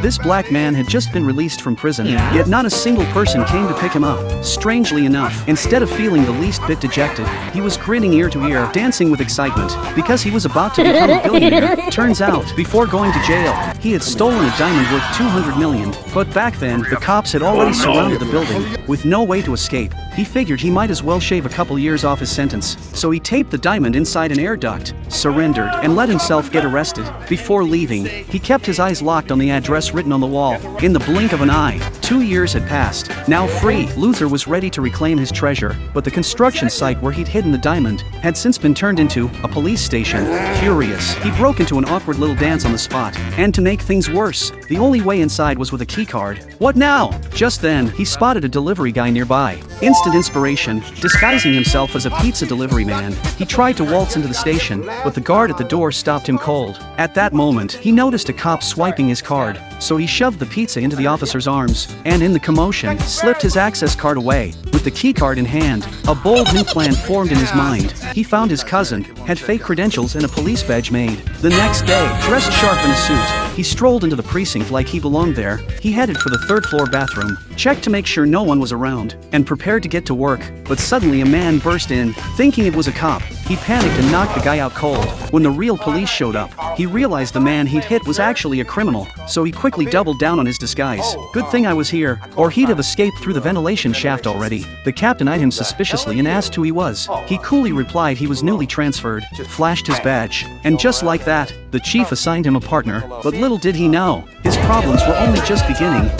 This black man had just been released from prison, yet not a single person came to pick him up. Strangely enough, instead of feeling the least bit dejected, he was grinning ear to ear, dancing with excitement, because he was about to become a billionaire. Turns out, before going to jail, he had stolen a diamond worth $200 million. But back then, the cops had already surrounded the building. With no way to escape, he figured he might as well shave a couple years off his sentence. So he taped the diamond inside an air duct, surrendered, and let himself get arrested. Before leaving, he kept his eyes locked on the address written on the wall. In the blink of an eye, 2 years had passed. Now free, Luther was ready to reclaim his treasure, but the construction site where he'd hidden the diamond had since been turned into a police station. Furious, he broke into an awkward little dance on the spot, and to make things worse, the only way inside was with a keycard. What now? Just then, he spotted a delivery guy nearby. Instant inspiration, disguising himself as a pizza delivery man, he tried to waltz into the station, but the guard at the door stopped him cold. At that moment, he noticed a cop swiping his card, so he shoved the pizza into the officer's arms, and in the commotion, slipped his access card away. With the keycard in hand, a bold new plan formed in his mind. He found his cousin, had fake credentials and a police badge made. The next day, dressed sharp in a suit, he strolled into the precinct like he belonged there. He headed for the third-floor bathroom, checked to make sure no one was around, and prepared to get to work. But suddenly a man burst in, thinking it was a cop. He panicked and knocked the guy out cold. When the real police showed up, he realized the man he'd hit was actually a criminal, so he quickly doubled down on his disguise. Good thing I was here, or he'd have escaped through the ventilation shaft already. The captain eyed him suspiciously and asked who he was. He coolly replied he was newly transferred, flashed his badge, and just like that, the chief assigned him a partner. But little did he know, his problems were only just beginning.